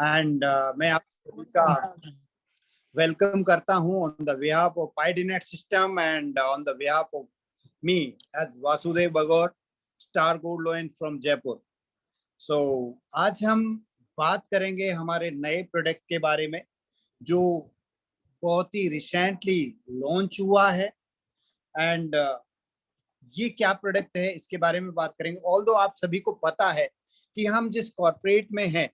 And मैं आप सभी का वेलकम करता हूं ऑन द बिहाफ ऑफ पाइडीनेट system and on the behalf of me as Vasudev Bagaur, star gold loan from Jaipur. So आज हम बात करेंगे हमारे नए प्रोडक्ट के बारे में जो बहुत ही रिसेंटली लॉन्च हुआ है। एंड ये क्या प्रोडक्ट है इसके बारे में बात करेंगे। ऑल्दो आप सभी को पता है कि हम जिस कॉर्पोरेट में हैं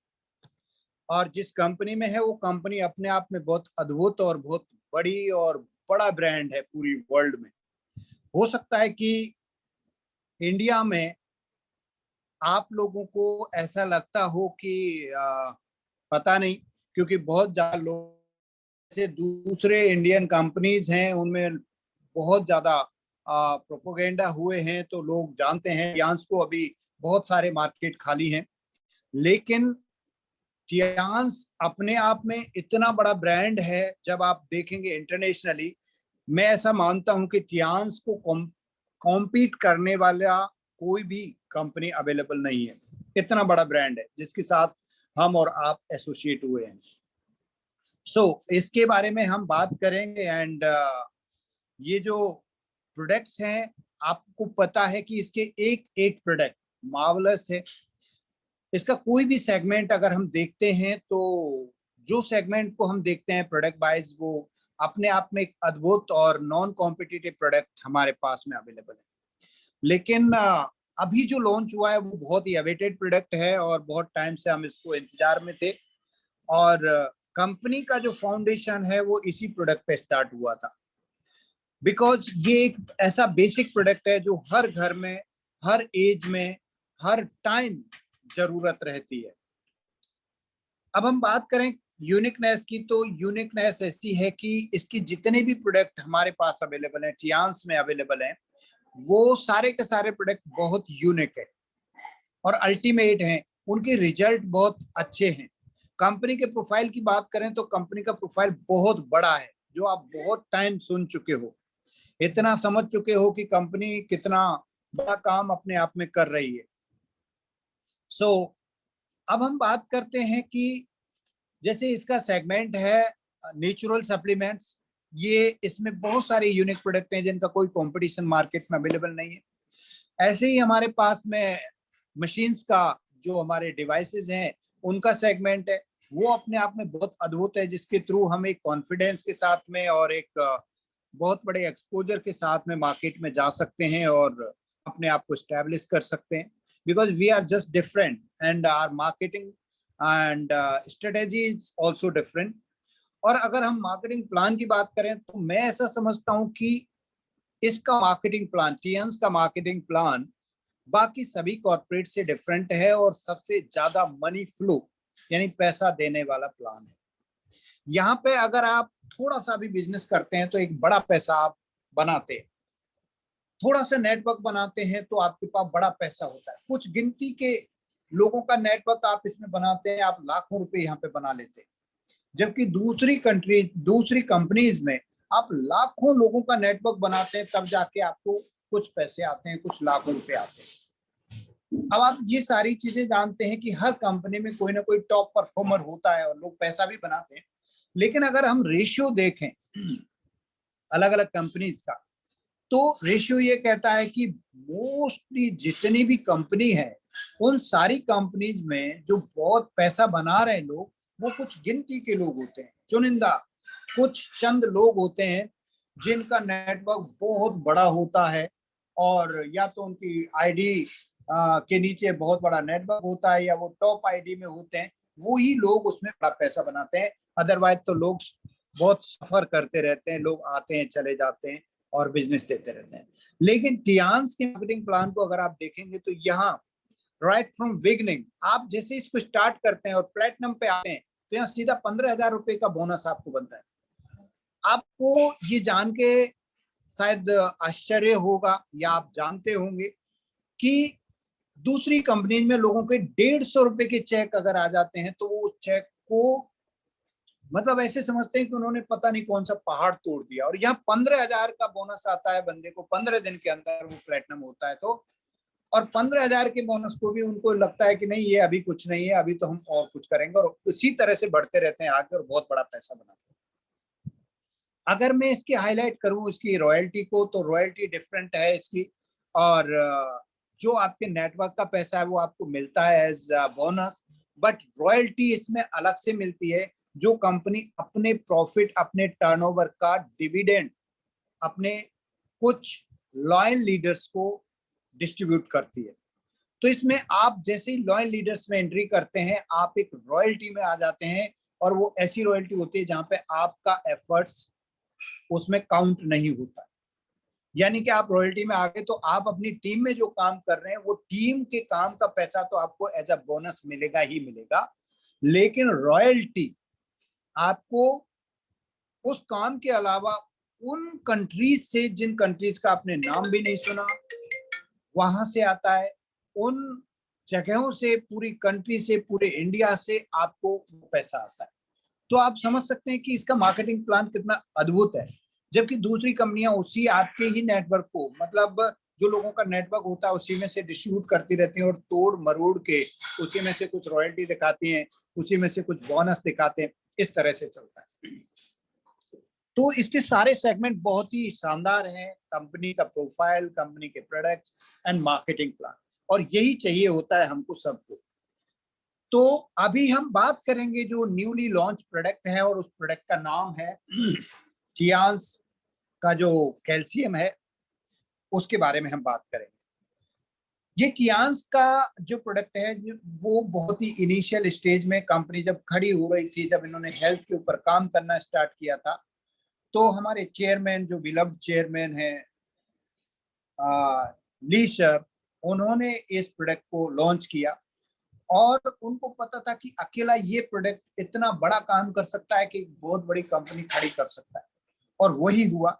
और जिस कंपनी में है वो कंपनी अपने आप में बहुत अद्भुत और बहुत बड़ी और बड़ा ब्रांड है पूरी वर्ल्ड में। हो सकता है कि इंडिया में आप लोगों को ऐसा लगता हो कि पता नहीं, क्योंकि बहुत ज्यादा लोग से दूसरे इंडियन कंपनीज हैं उनमें बहुत ज्यादा प्रोपोगेंडा हुए हैं, तो लोग जानते हैं टियांस को अभी बहुत सारे मार्केट खाली हैं। लेकिन टियांस अपने आप में इतना बड़ा ब्रांड है, जब आप देखेंगे इंटरनेशनली, मैं ऐसा मानता हूं कि टियांस को कॉम्पीट करने वाला कोई भी कंपनी अवेलेबल नहीं है। इतना बड़ा ब्रांड है जिसके साथ हम और आप एसोसिएट हुए हैं। इसके बारे में हम बात करेंगे। एंड ये जो प्रोडक्ट्स हैं, आपको पता है कि इसके एक एक प्रोडक्ट मार्वलस है। इसका कोई भी सेगमेंट अगर हम देखते हैं तो जो सेगमेंट को हम देखते हैं प्रोडक्ट वाइज, वो अपने आप में एक अद्भुत और नॉन कॉम्पिटिटिव प्रोडक्ट हमारे पास में अवेलेबल है। लेकिन अभी जो लॉन्च हुआ है वो बहुत ही अवेटेड प्रोडक्ट है और बहुत टाइम से हम इसको इंतजार में थे। और कंपनी का जो फाउंडेशन है वो इसी प्रोडक्ट पे स्टार्ट हुआ था, बिकॉज ये एक ऐसा बेसिक प्रोडक्ट है जो हर घर में, हर एज में, हर टाइम जरूरत रहती है। अब हम बात करें यूनिकनेस की, तो यूनिकनेस ऐसी है कि इसकी जितने भी प्रोडक्ट हमारे पास अवेलेबल हैं, टियांस में अवेलेबल हैं, वो सारे के सारे प्रोडक्ट बहुत यूनिक है और अल्टीमेट हैं। उनके रिजल्ट बहुत अच्छे हैं। कंपनी के प्रोफाइल की बात करें तो कंपनी का प्रोफाइल बहुत बड़ा है, जो आप बहुत टाइम सुन चुके हो, इतना समझ चुके हो कि कंपनी कितना बड़ा काम अपने आप में कर रही है। अब हम बात करते हैं कि जैसे इसका सेगमेंट है नेचुरल सप्लीमेंट्स। ये इसमें बहुत सारे यूनिक प्रोडक्ट हैं जिनका कोई कंपटीशन मार्केट में अवेलेबल नहीं है। ऐसे ही हमारे पास में मशीन्स का जो हमारे डिवाइसेस हैं उनका सेगमेंट है, वो अपने आप में बहुत अद्भुत है, जिसके थ्रू हम एक कॉन्फिडेंस के साथ में और एक बहुत बड़े एक्सपोजर के साथ में मार्केट में जा सकते हैं और अपने आप को स्टैब्लिश कर सकते हैं। Because we are just different and our marketing and strategy is also different. और अगर हम मार्केटिंग प्लान की बात करें तो मैं ऐसा समझता हूं कि इसका मार्केटिंग प्लान, टियांस का मार्केटिंग प्लान बाकी सभी कॉर्पोरेट से डिफरेंट है और सबसे ज्यादा मनी फ्लो यानी पैसा देने वाला प्लान है। यहाँ पे अगर आप थोड़ा सा भी बिजनेस करते हैं तो एक बड़ा पैसा आप बनाते हैं, थोड़ा सा नेटवर्क बनाते हैं तो आपके पास बड़ा पैसा होता है। कुछ गिनती के लोगों का नेटवर्क आप इसमें बनाते हैं, आप लाखों रुपए यहाँ पे बना लेते हैं। जबकि दूसरी कंपनीज में आप लाखों लोगों का नेटवर्क बनाते हैं, तब जाके आपको कुछ पैसे आते हैं, कुछ लाखों रुपए आते हैं। अब आप ये सारी चीजें जानते हैं कि हर कंपनी में कोई ना कोई टॉप परफॉर्मर होता है और लोग पैसा भी बनाते हैं। लेकिन अगर हम रेशियो देखें अलग अलग कंपनीज का, तो रेशियो ये कहता है कि मोस्टली जितनी भी कंपनी है उन सारी कंपनीज में जो बहुत पैसा बना रहे लोग, वो कुछ गिनती के लोग होते हैं, चुनिंदा कुछ चंद लोग होते हैं जिनका नेटवर्क बहुत बड़ा होता है, और या तो उनकी आईडी के नीचे बहुत बड़ा नेटवर्क होता है या वो टॉप आईडी में होते हैं, वो ही लोग उसमें बड़ा पैसा बनाते हैं। अदरवाइज तो लोग बहुत सफर करते रहते हैं, लोग आते हैं चले जाते हैं और बिजनेस देते रहते हैं। लेकिन टियांस के मार्केटिंग प्लान को अगर आप देखेंगे तो यहाँ राइट फ्रॉम बिगनिंग, आप जैसे इसको स्टार्ट करते हैं और प्लेटिनम पे आते हैं तो यहाँ सीधा 15,000 रुपए का बोनस आपको बनता है। आपको ये जान के शायद आश्चर्य होगा या आप जानते होंगे कि दूसरी कंपनी में लोगों के 150 रुपए के चेक अगर आ जाते हैं तो वो उस चेक को मतलब ऐसे समझते हैं कि उन्होंने पता नहीं कौन सा पहाड़ तोड़ दिया। और यहाँ 15,000 का बोनस आता है बंदे को, 15 दिन के अंदर वो प्लेटिनम होता है। तो और 15,000 के बोनस को भी उनको लगता है कि नहीं ये अभी कुछ नहीं है, अभी तो हम और कुछ करेंगे, और उसी तरह से बढ़ते रहते हैं आगे और बहुत बड़ा पैसा बनाते हैं। अगर मैं इसकी हाईलाइट करूं इसकी रॉयल्टी को, तो रॉयल्टी डिफरेंट है इसकी, और जो आपके नेटवर्क का पैसा है वो आपको मिलता है एज बोनस, बट रॉयल्टी इसमें अलग से मिलती है, जो कंपनी अपने प्रॉफिट, अपने टर्नओवर का डिविडेंड अपने कुछ लॉयल लीडर्स को डिस्ट्रीब्यूट करती है। तो इसमें आप जैसे ही लॉयल लीडर्स में एंट्री करते हैं, आप एक रॉयल्टी में आ जाते हैं, और वो ऐसी रॉयल्टी होती है जहां पे आपका एफर्ट्स उसमें काउंट नहीं होता। यानी कि आप रॉयल्टी में आ गए तो आप अपनी टीम में जो काम कर रहे हैं वो टीम के काम का पैसा तो आपको एज अ बोनस मिलेगा ही मिलेगा, लेकिन रॉयल्टी आपको उस काम के अलावा उन कंट्रीज से, जिन कंट्रीज का आपने नाम भी नहीं सुना, वहां से आता है, उन जगहों से, पूरी कंट्री से, पूरे इंडिया से आपको पैसा आता है। तो आप समझ सकते हैं कि इसका मार्केटिंग प्लान कितना अद्भुत है। जबकि दूसरी कंपनियां उसी आपके ही नेटवर्क को, मतलब जो लोगों का नेटवर्क होता है उसी में से डिस्ट्रीब्यूट करती रहती हैं, और तोड़ मरोड़ के उसी में से कुछ रॉयल्टी दिखाती हैं, उसी में से कुछ बोनस दिखाते हैं, इस तरह से चलता है। तो इसके सारे सेगमेंट बहुत ही शानदार हैं, कंपनी का प्रोफाइल, कंपनी के प्रोडक्ट्स एंड मार्केटिंग प्लान, और यही चाहिए होता है हमको सबको। तो अभी हम बात करेंगे जो न्यूली लॉन्च प्रोडक्ट है, और उस प्रोडक्ट का नाम है कियांस का जो कैल्शियम है, उसके बारे में हम बात करेंगे। ये कियांस का जो प्रोडक्ट है वो बहुत ही इनिशियल स्टेज में कंपनी जब खड़ी हो रही थी, जब इन्होंने हेल्थ के ऊपर काम करना स्टार्ट किया था, तो हमारे चेयरमैन, जो बिलव्ड चेयरमैन है ली सर, उन्होंने इस प्रोडक्ट को लॉन्च किया, और उनको पता था कि अकेला ये प्रोडक्ट इतना बड़ा काम कर सकता है कि बहुत बड़ी कंपनी खड़ी कर सकता है, और वही हुआ।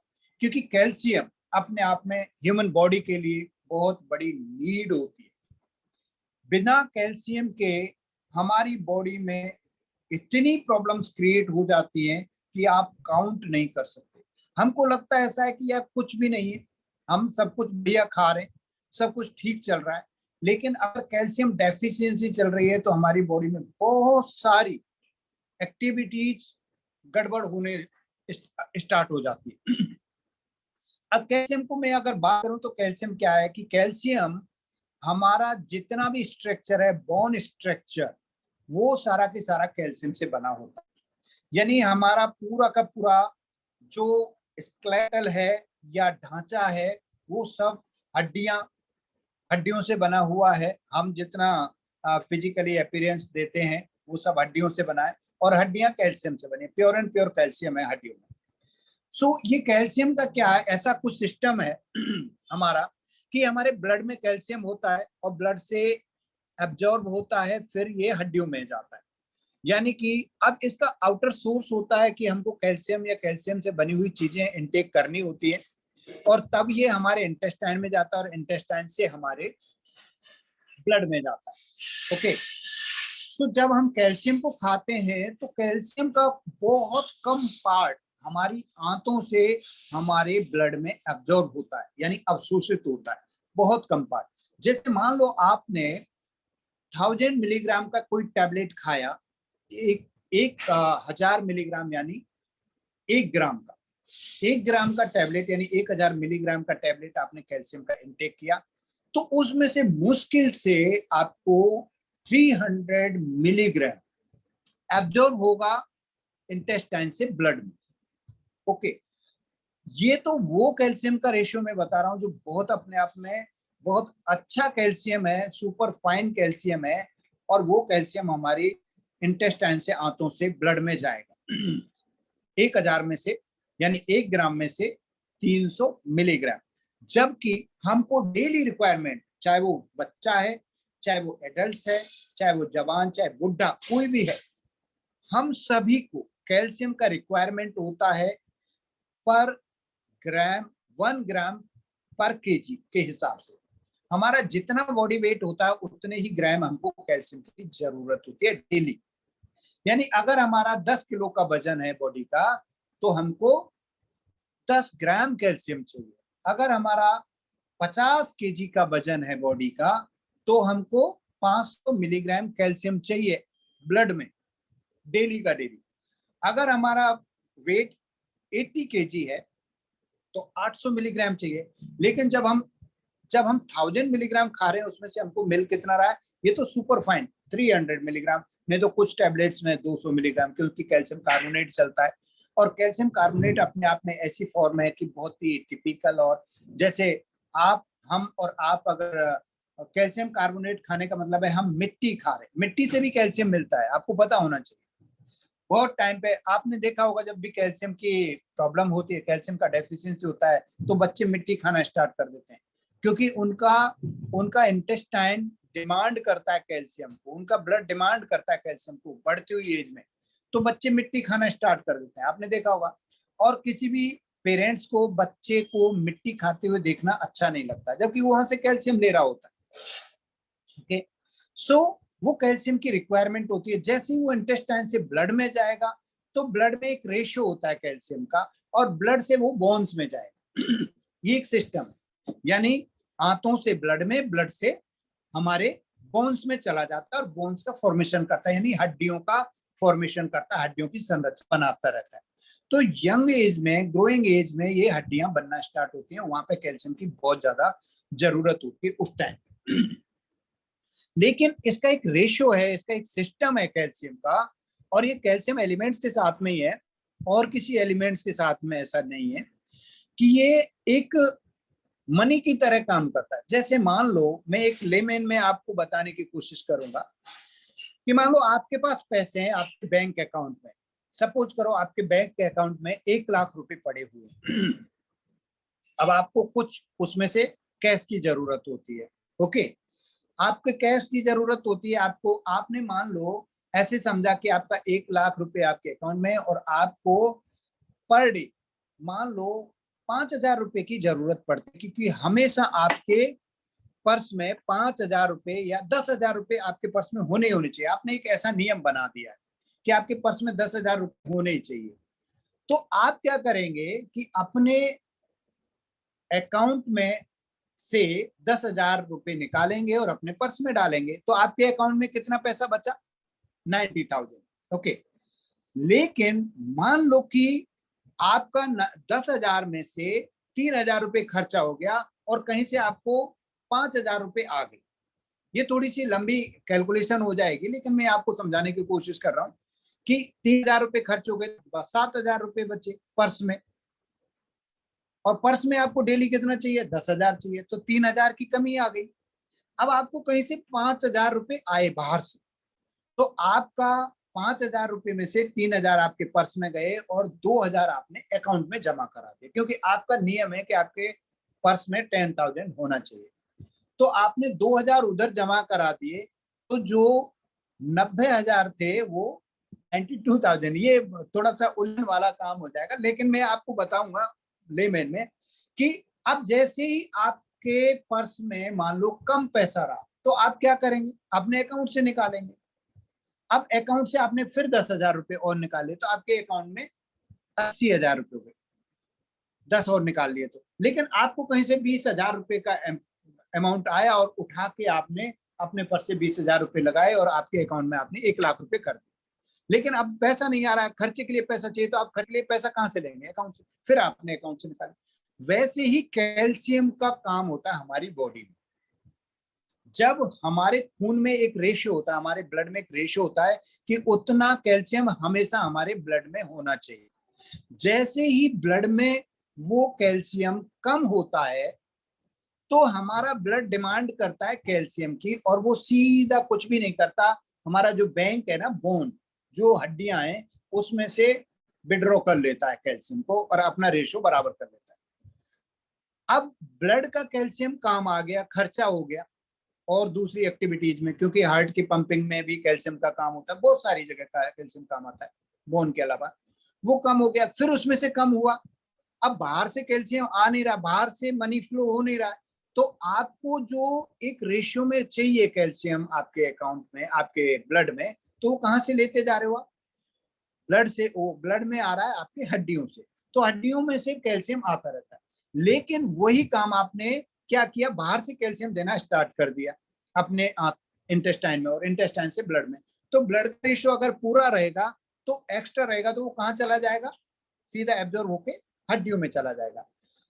क्योंकि कैल्शियम अपने आप में ह्यूमन बॉडी के लिए बहुत बड़ी नीड होती है। बिना कैल्शियम के हमारी बॉडी में इतनी प्रॉब्लम्स क्रिएट हो जाती हैं कि आप काउंट नहीं कर सकते। हमको लगता है ऐसा है कि यार कुछ भी नहीं है, हम सब कुछ बढ़िया खा रहे हैं, सब कुछ ठीक चल रहा है, लेकिन अगर कैल्शियम डेफिशिएंसी चल रही है तो हमारी बॉडी में बहुत सारी एक्टिविटीज गड़बड़ होने स्टार्ट हो जाती है। अब कैल्शियम को मैं अगर बात करूं तो कैल्शियम क्या है कि कैल्शियम हमारा जितना भी स्ट्रक्चर है, बोन स्ट्रक्चर, वो सारा के सारा कैल्शियम से बना होता है। यानी हमारा पूरा का पूरा जो स्केलेटल है या ढांचा है, वो सब हड्डियों से बना हुआ है। हम जितना फिजिकली अपीयरेंस देते हैं वो सब हड्डियों से बना है, और हड्डियां कैल्शियम से बनी, प्योर एंड प्योर कैल्शियम है हड्डियों में। सो ये कैल्शियम का क्या है, ऐसा कुछ सिस्टम है हमारा कि हमारे ब्लड में कैल्शियम होता है, और ब्लड से एब्जॉर्ब होता है, फिर ये हड्डियों में जाता है। यानी कि अब इसका आउटर सोर्स होता है कि हमको कैल्शियम या कैल्शियम से बनी हुई चीजें इनटेक करनी होती है, और तब ये हमारे इंटेस्टाइन में जाता है, और इंटेस्टाइन से हमारे ब्लड में जाता है। ओके, तो जब हम कैल्शियम को खाते हैं तो कैल्शियम का बहुत कम पार्ट हमारी आंतों से हमारे ब्लड में एब्जॉर्ब होता है, यानी अवशोषित होता है, बहुत कम पार्ट। जैसे मान लो आपने 1000 मिलीग्राम का कोई टैबलेट खाया, एक 1000 मिलीग्राम यानी 1 ग्राम का, 1 ग्राम का टैबलेट यानी 1000 मिलीग्राम का टैबलेट आपने कैल्शियम का इंटेक किया, तो उसमें से मुश्किल से आपको 300 मिलीग्राम एब्जॉर्ब होगा इंटेस्टाइन से ब्लड में। ओके, ये तो वो कैल्शियम का रेशियो मैं बता रहा हूं जो बहुत अपने आप में बहुत अच्छा कैल्शियम है, सुपर फाइन कैल्शियम है, और वो कैल्शियम हमारी इंटेस्टाइन से, आंतों से ब्लड में जाएगा 1000 में से, यानी 1 ग्राम में से 300 मिलीग्राम। जबकि हमको डेली रिक्वायरमेंट, चाहे वो बच्चा है, चाहे वो एडल्ट है, चाहे वो जवान, चाहे बुढ़ा, कोई भी है, हम सभी को कैल्शियम का रिक्वायरमेंट होता है पर ग्राम, 1 ग्राम पर केजी के हिसाब से। हमारा जितना बॉडी वेट होता है उतने ही ग्राम हमको कैल्शियम की जरूरत होती है डेली। यानी अगर हमारा 10 किलो का वजन है बॉडी का, तो हमको 10 ग्राम कैल्शियम चाहिए। अगर हमारा 50 केजी का वजन है बॉडी का, तो हमको 500 मिलीग्राम कैल्शियम चाहिए ब्लड में, डेली का डेली। अगर हमारा वेट 80 केजी है तो 800 मिलीग्राम चाहिए। लेकिन जब हम 1000 मिलीग्राम खा रहे हैं, उसमें से हमको मिल कितना रहा है, ये तो सुपर फाइन 300 मिलीग्राम, नहीं तो कुछ टैबलेट्स में 200 मिलीग्राम, क्योंकि कैल्शियम कार्बोनेट चलता है। और कैल्शियम कार्बोनेट अपने आप में ऐसी फॉर्म है कि बहुत ही टिपिकल, और जैसे हम और आप अगर कैल्शियम कार्बोनेट खाने का मतलब है हम मिट्टी खा रहे हैं, मिट्टी से भी कैल्शियम मिलता है, आपको पता होना चाहिए। बहुत टाइम पे आपने देखा होगा जब भी कैल्शियम की प्रॉब्लम होती है, कैल्शियम का डेफिशिएंसी होता है, तो बच्चे मिट्टी खाना स्टार्ट कर देते हैं, क्योंकि उनका इंटेस्टाइन डिमांड करता है कैल्शियम को, उनका ब्लड डिमांड करता है कैल्शियम को बढ़ती हुई एज में, तो बच्चे मिट्टी खाना स्टार्ट कर देते हैं, आपने देखा होगा। और किसी भी पेरेंट्स को बच्चे को मिट्टी खाते हुए देखना अच्छा नहीं लगता, जबकि वो वहां से कैल्शियम ले रहा होता है। ओके, सो वो कैल्शियम की रिक्वायरमेंट होती है। जैसे ही वो इंटेस्टाइन से ब्लड में जाएगा, तो ब्लड में एक रेशियो होता है कैल्शियम का, और ब्लड से वो बोन्स में जाएगा। ये एक सिस्टम है, यानी आंतों से ब्लड में, ब्लड से हमारे बोन्स में चला जाता है, और बोन्स का फॉर्मेशन करता है, यानी हड्डियों का फॉर्मेशन करता है, हड्डियों की संरचना बनाता रहता है। तो यंग एज में, ग्रोइंग एज में ये हड्डियां बनना स्टार्ट होती हैं, वहां पे कैल्शियम की बहुत ज्यादा जरूरत होती है उस टाइम। लेकिन इसका एक रेशियो है, इसका एक सिस्टम है कैल्शियम का, और ये कैल्शियम एलिमेंट्स के साथ में ही है, और किसी एलिमेंट्स के साथ में ऐसा नहीं है, कि ये एक मनी की तरह काम करता है। जैसे मान लो, मैं एक लेमैन में आपको बताने की कोशिश करूंगा कि मान लो आपके पास पैसे हैं आपके बैंक अकाउंट में, सपोज करो आपके बैंक अकाउंट में 1 लाख रुपए पड़े हुए हैं। अब आपको कुछ उसमें से कैश की जरूरत होती है। ओके, आपके कैश की जरूरत होती है आपको, आपने मान लो ऐसे समझा कि आपका 1 लाख रुपए आपके अकाउंट में, और आपको पर डे मान लो 5,000 रुपए की जरूरत पड़ती है, क्योंकि हमेशा आपके पर्स में 5,000 रुपए या 10,000 रुपए आपके पर्स में होने ही होने चाहिए। आपने एक ऐसा नियम बना दिया है कि आपके पर्स में 10,000 रुपए होने ही चाहिए। तो आप क्या करेंगे कि अपने अकाउंट में से 10,000 रुपए निकालेंगे और अपने पर्स में डालेंगे, तो आपके अकाउंट में कितना पैसा बचा, 90,000। ओके, लेकिन मान लो कि आपका 10,000 में से 3,000 रुपए खर्चा हो गया, और कहीं से आपको 5,000 रुपए आ गए। ये थोड़ी सी लंबी कैलकुलेशन हो जाएगी, लेकिन मैं आपको समझाने की कोशिश कर रहा हूं कि 3,000 रुपए खर्च हो गए, 7,000 रुपए बचे पर्स में, और पर्स में आपको डेली कितना चाहिए, 10,000 चाहिए, तो 3,000 की कमी आ गई। अब आपको कहीं से 5,000 रुपए आए बाहर से, तो आपका 5,000 रुपए में से 3,000 आपके पर्स में गए, और 2,000 आपने अकाउंट में जमा करा दिए, क्योंकि आपका नियम है कि आपके पर्स में 10,000 होना चाहिए। तो आपने 2,000 उधर जमा करा दिए, तो जो 90,000 थे वो 92,000। ये थोड़ा सा उलझन वाला काम हो जाएगा, लेकिन मैं आपको बताऊंगा लेमैन में कि अब जैसे ही आपके पर्स में मान लो कम पैसा रहा, तो आप क्या करेंगे, अपने अकाउंट से निकालेंगे। अब अकाउंट से आपने फिर 10,000 रुपए और निकाले, तो आपके अकाउंट में 80,000 रुपए हुए, 10 और निकाल लिए तो। लेकिन आपको कहीं से 20,000 रुपए का अमाउंट आया, और उठा के आपने अपने पर्स से 20,000 रुपए लगाए, और आपके अकाउंट में आपने 1 लाख रुपए कर दिए। लेकिन अब पैसा नहीं आ रहा है, खर्चे के लिए पैसा चाहिए, तो आप खर्चे के लिए पैसा कहां से लेंगे, अकाउंट से, फिर आपने अकाउंट से निकाले। वैसे ही कैल्शियम का काम होता है हमारी बॉडी में। जब हमारे खून में एक रेशियो होता है, हमारे ब्लड में एक रेशियो होता है कि उतना कैल्शियम हमेशा हमारे ब्लड में होना चाहिए। जैसे ही ब्लड में वो कैल्शियम कम होता है, तो हमारा ब्लड डिमांड करता है कैल्शियम की, और वो सीधा कुछ भी नहीं करता, हमारा जो बैंक है ना, बोन, जो हड्डियां हैं, उसमें से विड्रॉ कर लेता है कैल्शियम को, और अपना रेशियो बराबर कर लेता है। अब ब्लड का कैल्शियम काम आ गया, खर्चा हो गया, और दूसरी एक्टिविटीज में, क्योंकि हार्ट की पंपिंग में भी कैल्शियम का काम होता है, बहुत सारी जगह का कैल्शियम काम आता है बोन के अलावा, वो कम हो गया, फिर उसमें से कम हुआ। अब बाहर से कैल्शियम आ नहीं रहा, बाहर से मनी फ्लो हो नहीं रहा है, तो आपको जो एक रेशियो में चाहिए कैल्शियम आपके अकाउंट में, आपके ब्लड में, तो वो कहां से लेते जा रहे हो आप, ब्लड से। वो ब्लड में आ रहा है आपके हड्डियों से, तो हड्डियों में से कैल्शियम आता रहता है। लेकिन वही काम आपने क्या किया, बाहर से कैल्शियम देना स्टार्ट कर दिया अपने इंटेस्टाइन में और इंटेस्टाइन से ब्लड में। तो ब्लड का रेशियो अगर पूरा रहेगा तो एक्स्ट्रा रहेगा तो वो कहाँ चला जाएगा, सीधा एब्जॉर्ब होके हड्डियों में चला जाएगा।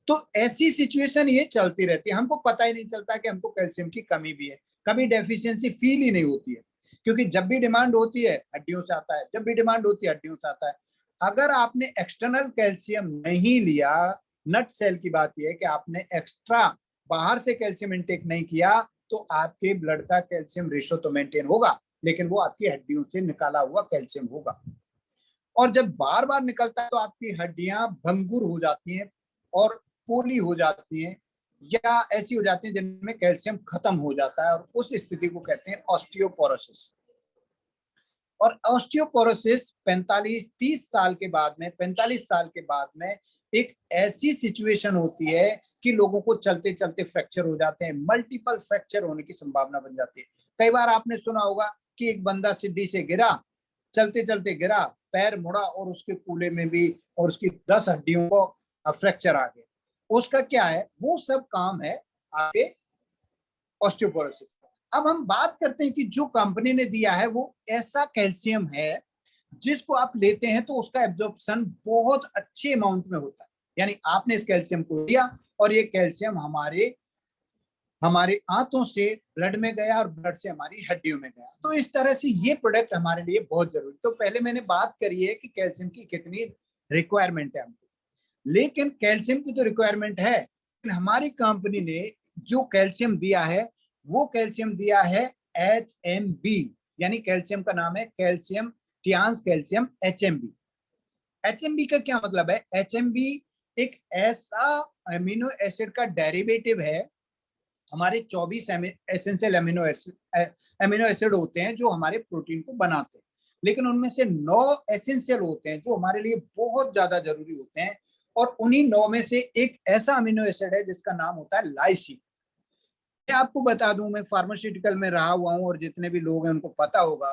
तो ऐसी सिचुएशन ये चलती रहती है, हमको पता ही नहीं चलता कि हमको कैल्शियम की कमी भी है, कभी डेफिशिएंसी फील ही नहीं होती है, क्योंकि जब भी डिमांड होती है हड्डियों से आता है, जब भी डिमांड होती है हड्डियों से आता है। अगर आपने एक्सटर्नल कैल्शियम नहीं लिया, नट सेल की बात यह है कि आपने एक्स्ट्रा बाहर से कैल्शियम इनटेक नहीं किया, तो आपके ब्लड का कैल्शियम रेशो तो मेंटेन होगा, लेकिन वो आपकी हड्डियों से निकाला हुआ कैल्शियम होगा। और जब बार बार निकलता है तो आपकी हड्डियां भंगुर हो जाती हैं और पोली हो जाती हैं, या ऐसी हो जाती हैं जिनमें कैल्शियम खत्म हो जाता है, और उस स्थिति को कहते हैं ऑस्टियोपोरोसिस। और ऑस्टियोपोरोसिस 45 साल के बाद में, 45 साल के बाद में एक ऐसी सिचुएशन होती है कि लोगों को चलते चलते फ्रैक्चर हो जाते हैं, मल्टीपल फ्रैक्चर होने की संभावना बन जाती है। कई बार आपने सुना होगा कि एक बंदा सीढ़ी से गिरा, चलते चलते गिरा, पैर मुड़ा और उसके कूल्हे में भी और उसकी 10 हड्डियों को फ्रैक्चर आ गया। उसका क्या है, वो सब काम है आपके ऑस्टियोपोरोसिस। अब हम बात करते हैं कि जो कंपनी ने दिया है वो ऐसा कैल्शियम है जिसको आप लेते हैं तो उसका एब्जॉर्प्शन बहुत अच्छे अमाउंट में होता है। यानी आपने इस कैल्शियम को लिया और ये कैल्शियम हमारे आंतों से ब्लड में गया और ब्लड से हमारी हड्डियों में गया। तो इस तरह से ये प्रोडक्ट हमारे लिए बहुत जरूरी। तो पहले मैंने बात करी है कि कैल्शियम की कितनी रिक्वायरमेंट है हमको, लेकिन कैल्शियम की तो रिक्वायरमेंट है, लेकिन हमारी कंपनी ने जो कैल्शियम दिया है वो कैल्शियम दिया है HMB, यानी कैल्शियम का नाम है calcium trans calcium HMB। HMB का क्या मतलब है, HMB एक ऐसा अमीनो एसिड का डेरिवेटिव है। हमारे 24 एसेंशियल अमीनो एसिड होते हैं जो हमारे प्रोटीन को बनाते हैं, लेकिन उनमें से 9 एसेंशियल होते हैं जो हमारे लिए बहुत ज्यादा जरूरी होते हैं, और उन्हीं 9 में से एक ऐसा अमीनो एसिड है जिसका नाम होता है लाइसिन। मैं आपको बता दूं, मैं फार्मास्यूटिकल में रहा हुआ हूं और जितने भी लोग हैं उनको पता होगा,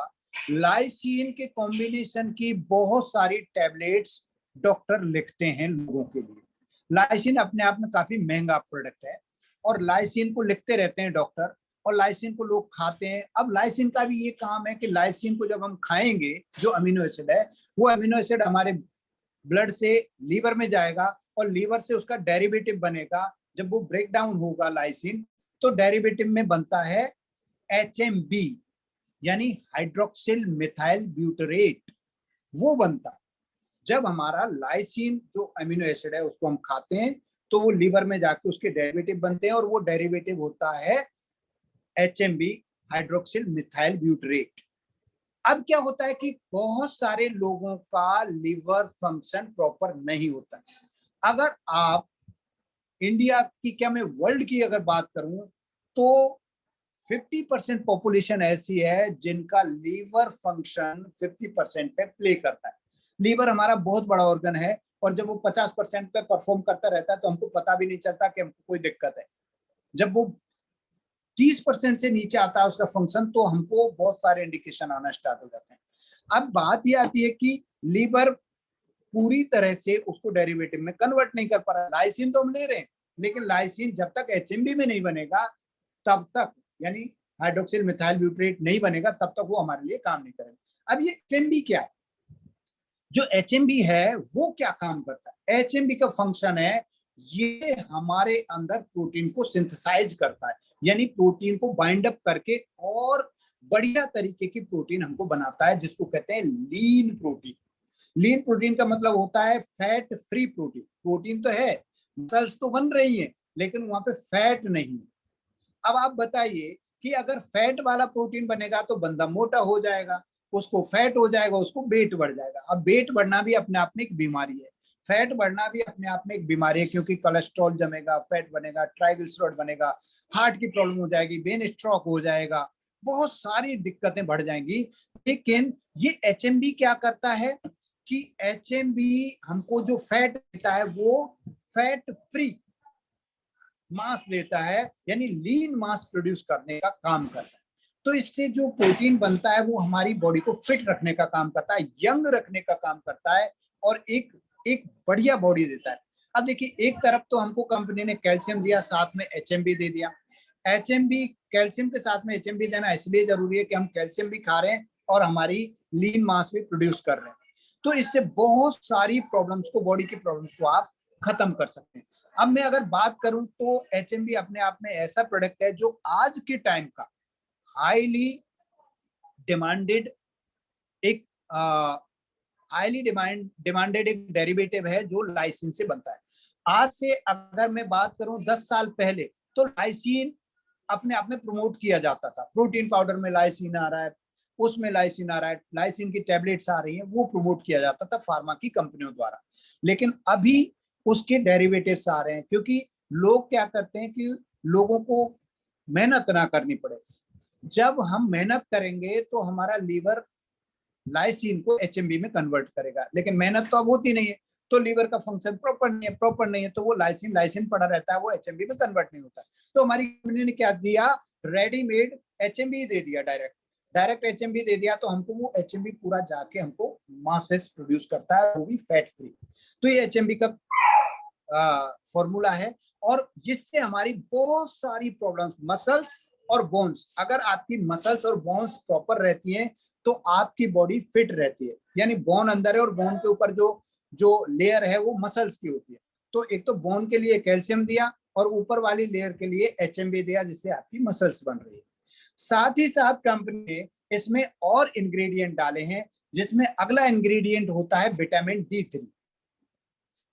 लाइसिन के कॉम्बिनेशन की बहुत सारी टैबलेट्स डॉक्टर लिखते हैं लोगों के लिए। लाइसिन अपने आप में काफी महंगा प्रोडक्ट है और लाइसिन को लिखते रहते हैं डॉक्टर, और लाइसिन को लोग खाते हैं। अब लाइसिन का भी ये काम है कि लाइसिन को जब हम खाएंगे, जो अमीनो एसिड है, वो अमीनो एसिड हमारे ब्लड से लीवर में जाएगा और लीवर से उसका डेरिवेटिव बनेगा। जब वो ब्रेक डाउन होगा लाइसिन, तो डेरिवेटिव में बनता है HMB, यानी हाइड्रोक्सिल मिथाइल ब्यूटरेट, वो बनता है। जब हमारा लाइसिन जो अमीनो एसिड है उसको हम खाते हैं तो वो लीवर में जाके उसके डेरिवेटिव बनते हैं, और वो डेरिवेटिव होता है HMB, हाइड्रोक्सिल मिथाइल ब्यूटरेट। अब क्या होता है कि बहुत सारे लोगों का लिवर फंक्शन प्रॉपर नहीं होता है। अगर आप इंडिया की, क्या मैं वर्ल्ड की अगर बात करूं, तो 50% पॉपुलेशन ऐसी है जिनका लीवर फंक्शन 50% पे प्ले करता है। लीवर हमारा बहुत बड़ा ऑर्गन है, और जब वो 50% पे परफॉर्म करता रहता है तो हमको पता भी नहीं चलता कि हमको कोई दिक्कत है। जब वो 30% से नीचे आता है उसका फंक्शन, तो हमको बहुत सारे इंडिकेशन आना स्टार्ट हो जाते हैं। अब बात ये आती है कि लीवर पूरी तरह से उसको डेरिवेटिव में कन्वर्ट नहीं कर पा रहा। लाइसिन तो हम ले रहे हैं, लेकिन लाइसिन जब तक HMB में नहीं बनेगा तब तक, यानी हाइड्रोक्सिल मिथाइल ब्यूटरेट नहीं बनेगा, तब तक वो हमारे लिए काम नहीं करेगा। अब ये HMB क्या है, जो HMB है वो क्या काम करता है? HMB का फंक्शन है, ये हमारे अंदर प्रोटीन को सिंथेसाइज करता है, यानी प्रोटीन को बाइंड अप करके और बढ़िया तरीके की प्रोटीन हमको बनाता है, जिसको कहते हैं लीन प्रोटीन। लीन प्रोटीन का मतलब होता है फैट फ्री प्रोटीन। प्रोटीन तो है, मसल्स तो बन रही हैं, लेकिन वहां पे फैट नहीं। अब आप बताइए कि अगर फैट वाला प्रोटीन बनेगा तो बंदा मोटा हो जाएगा, उसको फैट हो जाएगा, उसको वेट बढ़ जाएगा। अब वेट बढ़ना भी अपने आप में एक बीमारी है, फैट बढ़ना भी अपने आप में एक बीमारी है, क्योंकि कोलेस्ट्रॉल जमेगा, फैट बनेगा, ट्राइग्लिसराइड बनेगा, हार्ट की प्रॉब्लम हो जाएगी, ब्रेन स्ट्रोक हो जाएगा, बहुत सारी दिक्कतें बढ़ जाएंगी। लेकिन ये HMB क्या करता है कि HMB हमको जो फैट देता है वो फैट फ्री मास देता है, यानी लीन मास प्रोड्यूस करने का काम करता है। तो इससे जो प्रोटीन बनता है वो हमारी बॉडी को फिट रखने का काम करता है, यंग रखने का काम करता है, और एक बढ़िया बॉडी देता है। अब देखिए, एक तरफ तो हमको कंपनी ने कैल्शियम दिया, साथ में HMB दे दिया। HMB, कैल्शियम के साथ में HMB देना इसलिए जरूरी है कि हम कैल्शियम भी खा रहे हैं और हमारी लीन मास भी प्रोड्यूस कर रहे हैं। तो इससे बहुत सारी प्रॉब्लम्स को, बॉडी की प्रॉब्लम्स को आप खत्म कर सकते हैं। अब मैं अगर बात करूं तो HMB अपने आप में ऐसा प्रोडक्ट है जो आज के टाइम का हाईली डिमांडेड एक हाईली डिमांडेड एक डेरिवेटिव है जो लाइसिन से बनता है। आज से अगर मैं बात करूं 10 साल पहले, तो लाइसिन अपने आप में प्रमोट किया जाता था। प्रोटीन पाउडर में लाइसिन आ रहा है, उसमें लाइसिन आ रहा है, लाइसिन की टैबलेट्स आ रही हैं, वो प्रमोट किया जाता था फार्मा की कंपनियों द्वारा। लेकिन अभी उसके डेरिवेटिव्स आ रहे हैं, क्योंकि लोग क्या करते हैं कि लोगों को मेहनत ना करनी पड़े। जब हम मेहनत करेंगे तो हमारा लीवर लाइसिन को HMB में कन्वर्ट करेगा, लेकिन मेहनत तो अब होती नहीं है, तो लीवर का फंक्शन प्रॉपर नहीं है, तो वो लाइसिन पड़ा रहता है, वो HMB में कन्वर्ट नहीं होता। तो हमारी कंपनी ने क्या दिया, रेडीमेड HMB दे दिया, डायरेक्ट HMB दे दिया। तो हमको वो HMB पूरा जाके हमको मासेस प्रोड्यूस करता है, वो भी फैट फ्री। तो ये HMB का फॉर्मूला है, और जिससे हमारी बहुत सारी प्रॉब्लम्स, मसल्स और बोन्स, अगर आपकी मसल्स और बोन्स प्रॉपर रहती हैं तो आपकी बॉडी फिट रहती है। यानी बोन अंदर है और बोन के ऊपर जो जो लेयर है वो मसल्स की होती है। तो एक तो बोन के लिए कैल्शियम दिया और ऊपर वाली लेयर के लिए HMB दिया, जिससे आपकी मसल्स बन रही है। साथ ही साथ कंपनी ने इसमें और इंग्रेडिएंट डाले हैं, जिसमें अगला इंग्रेडिएंट होता है विटामिन D3।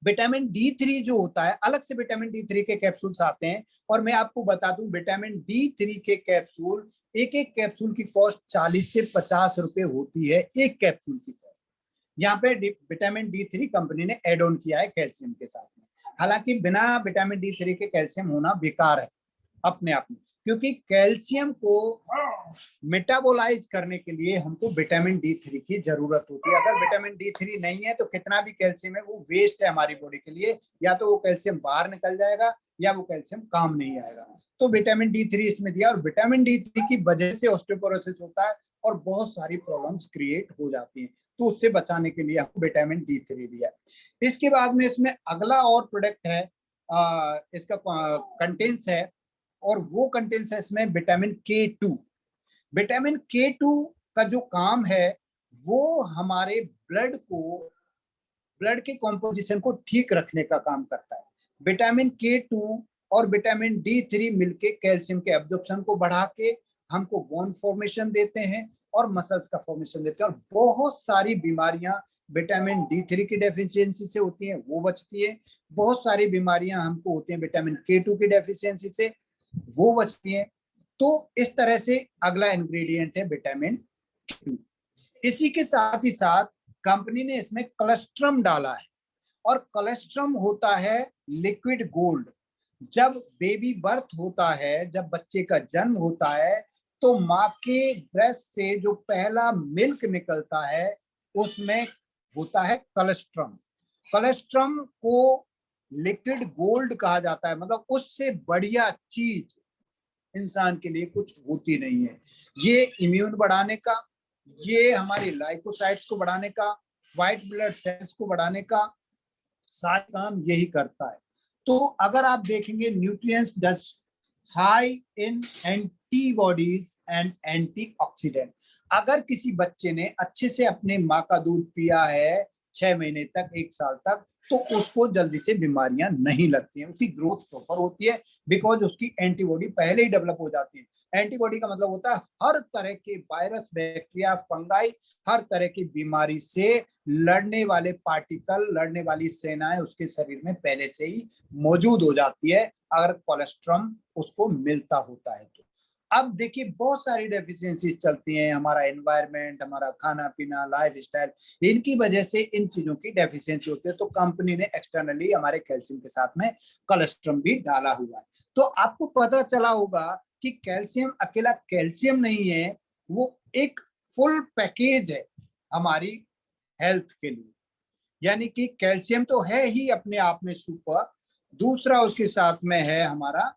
विटामिन D3 जो होता है, अलग से विटामिन D3 के कैप्सूल्स आते हैं, और मैं आपको बता दूं विटामिन D3 के कैप्सूल, एक एक कैप्सूल की कॉस्ट 40 से 50 रुपए होती है, एक कैप्सूल की कॉस्ट। यहाँ पे विटामिन D3 कंपनी ने एड ऑन किया है कैल्शियम के साथ में। हालांकि बिना विटामिन D3 के कैल्शियम होना बेकार है अपने आप में, क्योंकि कैल्शियम को मेटाबोलाइज करने के लिए हमको विटामिन D3 की जरूरत होती है। अगर विटामिन D3 नहीं है तो कितना भी कैल्शियम है वो वेस्ट है हमारी बॉडी के लिए, या तो वो कैल्शियम बाहर निकल जाएगा या वो कैल्शियम काम नहीं आएगा। तो विटामिन D3 इसमें दिया, और विटामिन D3 की वजह से ऑस्टियोपोरोसिस होता है और बहुत सारी प्रॉब्लम्स क्रिएट हो जाती हैं, तो उससे बचाने के लिए हमको विटामिन D3 दिया। इसके बाद में इसमें अगला और प्रोडक्ट है, इसका कंटेंट्स है, और वो कंटेंट्स है इसमें विटामिन K2। विटामिन K2 का जो काम है वो हमारे ब्लड के कॉम्पोजिशन को ठीक रखने का काम करता है। विटामिन K2 और विटामिन D3 मिलके कैल्शियम के एब्जॉर्प्शन को बढ़ा के हमको बोन फॉर्मेशन देते हैं और मसल्स का फॉर्मेशन देते हैं, और बहुत सारी बीमारियां विटामिन D3 की डेफिशिएंसी से होती हैं, वो बचती है। बहुत सारी बीमारियां हमको होती हैं विटामिन K2 की डेफिशिएंसी से, वो बचती हैं। तो इस तरह से अगला इंग्रेडिएंट है विटामिन K2। इसी के साथ ही साथ कंपनी ने इसमें कोलेस्ट्रम डाला है, और कोलेस्ट्रम होता है लिक्विड गोल्ड। जब बेबी बर्थ होता है, जब बच्चे का जन्म होता है, तो माँ के ब्रेस्ट से जो पहला मिल्क निकलता है उसमें होता है कोलेस्ट्रम। कोलेस्ट्रम को लिक्विड गोल्ड कहा जाता है, मतलब उससे बढ़िया चीज इंसान के लिए कुछ होती नहीं है। ये इम्यून बढ़ाने का, ये हमारी लाइकोसाइट्स को बढ़ाने का, व्हाइट ब्लड सेल्स को बढ़ाने का सारा काम यही करता है। तो अगर आप देखेंगे, nutrients does high in antibodies and antioxidant. अगर किसी बच्चे ने अच्छे से अपने माँ का दूध पिया है 6 महीने तक, 1 साल तक, तो उसको जल्दी से बीमारियां नहीं लगती हैं, उसकी ग्रोथ प्रॉपर होती है, बिकॉज उसकी एंटीबॉडी पहले ही डेवलप हो जाती है। एंटीबॉडी का मतलब होता है हर तरह के वायरस, बैक्टीरिया, फंगाई, हर तरह की बीमारी से लड़ने वाले पार्टिकल, लड़ने वाली सेनाएं उसके शरीर में पहले से ही मौजूद हो जाती है, अगर कोलेस्ट्रम उसको मिलता होता है तो। अब देखिए, बहुत सारी डेफिशिएंसीज चलती हैं, हमारा एनवायरनमेंट, हमारा खाना पीना, लाइफ स्टाइल, इनकी वजह से इन चीजों की डेफिशिएंसी होती है। तो कंपनी ने एक्सटर्नली हमारे कैल्शियम के साथ में कोलेस्ट्रम भी डाला हुआ है। तो आपको पता चला होगा कि कैल्शियम अकेला कैल्शियम नहीं है, वो एक फुल पैकेज है हमारी हेल्थ के लिए। यानी कि कैल्शियम तो है ही अपने आप में सुपर, दूसरा उसके साथ में है हमारा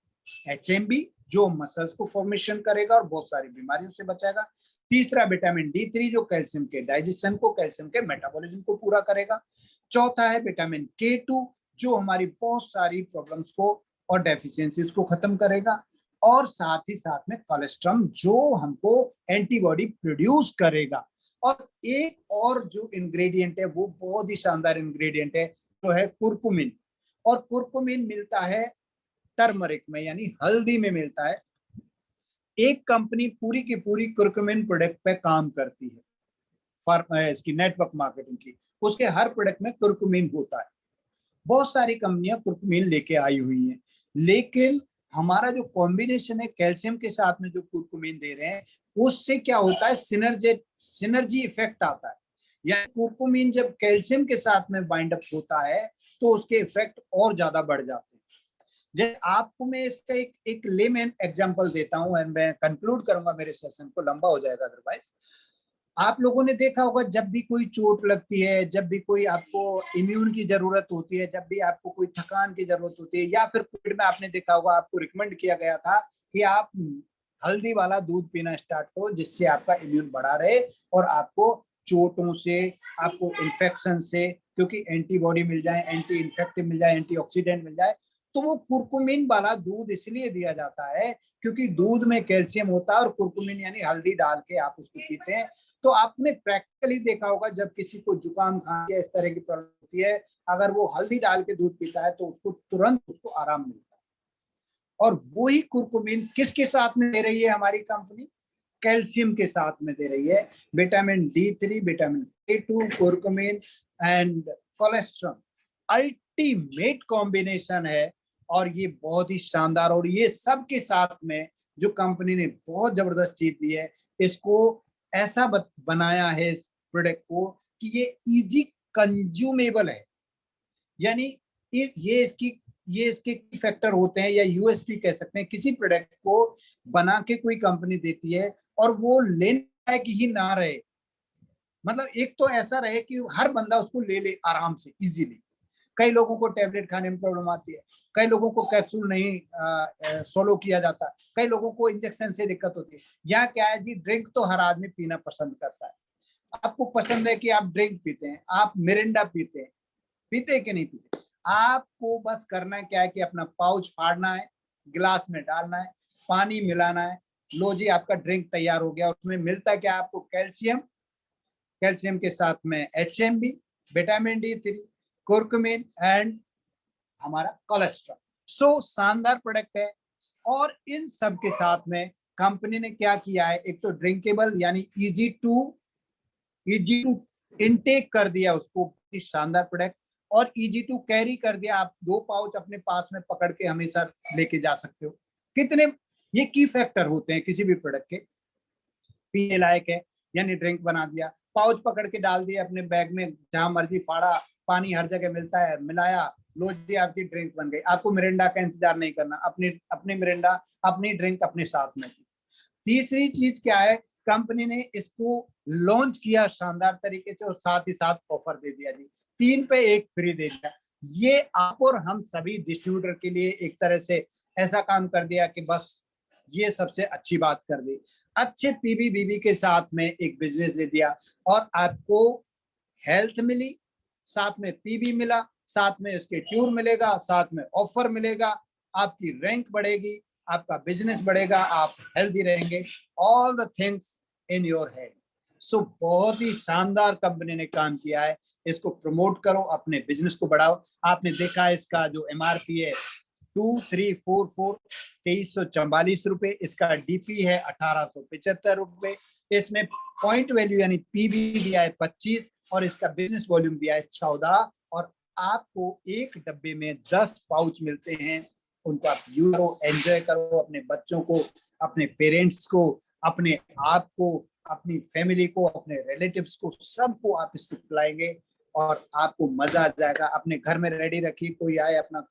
HMB, जो मसल्स को फॉर्मेशन करेगा और बहुत सारी बीमारियों से बचाएगा। तीसरा विटामिन D3, जो कैल्शियम के डाइजेशन को, कैल्शियम के मेटाबॉलिज्म को पूरा करेगा। चौथा है विटामिन K2, जो हमारी बहुत सारी प्रॉब्लम्स को और डेफिशिएंसीज को खत्म करेगा, और साथ ही साथ में कोलेस्ट्रम जो हमको एंटीबॉडी प्रोड्यूस करेगा। और एक और जो इंग्रेडिएंट है वो बहुत ही शानदार इंग्रेडिएंट है, जो है कुरकुमिन। और कुरकुमिन मिलता है टर्मरिक में, यानी हल्दी में मिलता है। एक कंपनी पूरी की पूरी कुरकुमिन प्रोडक्ट पे काम करती है, इसकी नेटवर्क मार्केटिंग की, उसके हर प्रोडक्ट में कुरकुमिन होता है। बहुत सारी कंपनियां कुरकुमिन लेके आई हुई हैं, लेकिन हमारा जो कॉम्बिनेशन है कैल्शियम के साथ में जो कुरकुमिन दे रहे हैं, उससे क्या होता है, सिनर्जी इफेक्ट आता है। यानी कुरकुमिन जब कैल्शियम के साथ में बाइंड अप होता है तो उसके इफेक्ट और ज्यादा बढ़ जाते हैं। जैसे आपको मैं इसका एक लेमैन एग्जांपल देता हूं, एंड मैं कंक्लूड करूंगा मेरे सेशन को, लंबा हो जाएगा अदरवाइज। आप लोगों ने देखा होगा जब भी कोई चोट लगती है, जब भी कोई आपको इम्यून की जरूरत होती है, जब भी आपको कोई थकान की जरूरत होती है, या फिर कोविड में आपने देखा होगा आपको रिकमेंड किया गया था कि आप हल्दी वाला दूध पीना स्टार्ट करो, जिससे आपका इम्यून बढ़ा रहे और आपको चोटों से, आपको इन्फेक्शन से, क्योंकि एंटीबॉडी मिल जाए, एंटी इन्फेक्टिव मिल जाए, एंटीऑक्सीडेंट मिल जाए। तो वो कुरकुमिन वाला दूध इसलिए दिया जाता है क्योंकि दूध में कैल्शियम होता है, और कुरकुमिन यानी हल्दी डाल के आप उसको पीते हैं। तो आपने प्रैक्टिकली देखा होगा जब किसी को जुकाम खांसी इस तरह की प्रॉब्लम होती है, अगर वो हल्दी डाल के दूध पीता है तो उसको तुरंत उसको आराम मिलता है। और वही कुरकुमिन किसके साथ में दे रही है हमारी कंपनी, कैल्शियम के साथ में दे रही है। Vitamin D3, vitamin K2, curcumin and cholesterol ultimate combination है, और ये बहुत ही शानदार। और ये सब के साथ में जो कंपनी ने बहुत जबरदस्त चीज दी है, इसको ऐसा बनाया है इस प्रोडक्ट को कि ये इजी कंज्यूमेबल है। यानी ये इसके फैक्टर होते हैं, या यूएसपी कह सकते हैं, किसी प्रोडक्ट को बना के कोई कंपनी देती है और वो लेने लायक ही ना रहे, मतलब एक तो ऐसा रहे कि हर बंदा उसको ले ले आराम से इजीली। कई लोगों को टेबलेट खाने में प्रॉब्लम आती है, कई लोगों को कैप्सूल नहीं सोलो किया जाता, कई लोगों को इंजेक्शन से दिक्कत होती है। यहाँ क्या है जी, ड्रिंक तो हर आदमी पीना पसंद करता है। आपको पसंद है कि आप ड्रिंक पीते हैं, आप मिरिंडा पीते हैं, पीते कि नहीं पीते, आपको बस करना क्या है कि अपना पाउच फाड़ना है, गिलास में डालना है, पानी मिलाना है, लो जी आपका ड्रिंक तैयार हो गया। उसमें मिलता क्या आपको, कैल्शियम, कैल्शियम के साथ में HMB, vitamin D3, curcumin and हमारा कोलेस्ट्रॉल। सो शानदार प्रोडक्ट है। और इन सब के साथ में कंपनी ने क्या किया है, एक तो ड्रिंकेबल यानी इजी टू इनटेक कर दिया उसको, शानदार प्रोडक्ट, और इजी टू कैरी कर दिया। आप 2 पाउच अपने पास में पकड़ के हमेशा लेके जा सकते हो। कितने ये की फैक्टर होते हैं किसी भी प्रोडक्ट के, पीने लायक है, यानी ड्रिंक बना दिया, पाउच पकड़ के डाल दिया अपने बैग में, जहां मर्जी फाड़ा, पानी हर जगह मिलता है, मिलाया, लो जी आपकी ड्रिंक बन गई। आपको मिरिंडा का इंतजार नहीं करना, अपनी अपनी मिरिंडा, अपनी ड्रिंक अपने साथ में। तीसरी चीज क्या है, कंपनी ने इसको लॉन्च किया शानदार तरीके से, और साथ ही साथ ऑफर दे दिया जी, 3 पे 1 फ्री दे दिया। ये आप और हम सभी डिस्ट्रीब्यूटर के लिए एक तरह से ऐसा काम कर दिया कि बस ये सबसे अच्छी बात कर दी। अच्छे PBBB के साथ में एक बिजनेस दे दिया, और आपको हेल्थ मिली, साथ में PB मिला, साथ में इसके ट्यूर मिलेगा, साथ में ऑफर मिलेगा, आपकी रैंक बढ़ेगी, आपका बिजनेस बढ़ेगा, आप हेल्दी रहेंगे, all the things in your head. So बहुत ही शानदार कंपनी ने काम किया है। इसको प्रमोट करो, अपने बिजनेस को बढ़ाओ। आपने देखा है इसका जो MRP है 2344 ₹2344, इसका DP है 1875 इसमें पॉइंट वैल्यू यानी PB दिया है 25, और इसका बिजनेस वॉल्यूम दिया है 14, और आपको एक डब्बे में 10 पाउच मिलते हैं। उनको आप यूज करो, एंजॉय करो, अपने बच्चों को, अपने पेरेंट्स को, अपने आप को, अपनी फैमिली को, अपने रिलेटिव्स को, सबको आप इसको पिलाएंगे और आपको मजा आ जाएगा। अपने घर में रेडी रखिए, कोई आए अपना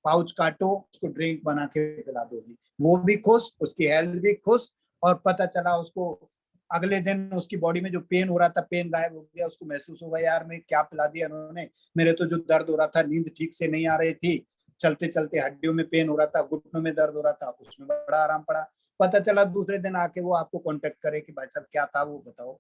पाउच काटो, उसको ड्रिंक बना के पिला दो, वो भी खुश, उसकी हेल्थ भी खुश, और पता चला उसको अगले दिन उसकी बॉडी में जो पेन हो रहा था, पेन गायब हो गया, उसको महसूस होगा यार मैं क्या पिला दिया उन्होंने, मेरे तो जो दर्द हो रहा था, नींद ठीक से नहीं आ रही थी, चलते चलते हड्डियों में पेन हो रहा था, घुटनों में दर्द हो रहा था, उसमें बड़ा आराम पड़ा। पता चला दूसरे दिन आके वो आपको कॉन्टेक्ट करे कि भाई साहब क्या था वो बताओ,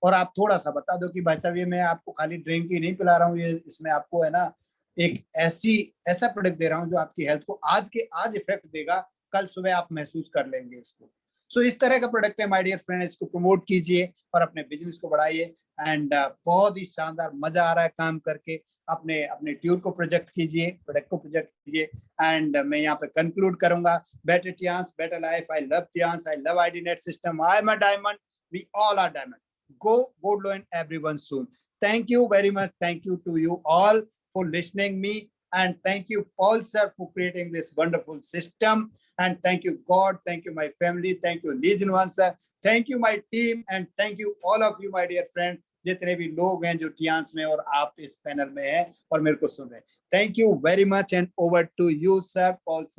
और आप थोड़ा सा बता दो कि भाई साहब ये मैं आपको खाली ड्रिंक ही नहीं पिला रहा हूँ, ये इसमें आपको है ना एक ऐसा प्रोडक्ट दे रहा हूँ जो आपकी हेल्थ को आज के आज इफेक्ट देगा, कल सुबह आप महसूस कर लेंगे इसको। सो इस तरह का प्रोडक्ट है माय डियर फ्रेंड, इसको प्रमोट कीजिए और अपने बिजनेस को बढ़ाइए। एंड बहुत ही शानदार मजा आ रहा है काम करके। अपने अपने ट्यूर को प्रोजेक्ट कीजिए, प्रोडक्ट को प्रोजेक्ट कीजिए। एंड मैं यहाँ पे कंक्लूड करूंगा, better chance better life, I love chance, I love IDNet system, I am a diamond, we all are diamond, go Gold Loan everyone soon. Thank you very much. Thank you to you all for listening me, and thank you Paul sir for creating this wonderful system, and thank you God, thank you my family, thank you Legion One sir, thank you my team, and thank you all of you my dear friend, जितने भी लोग हैं जो Tiens में और आप इस panel में हैं और मेरे को सुन रहे हैं। Thank you very much and over to you sir, Paul sir.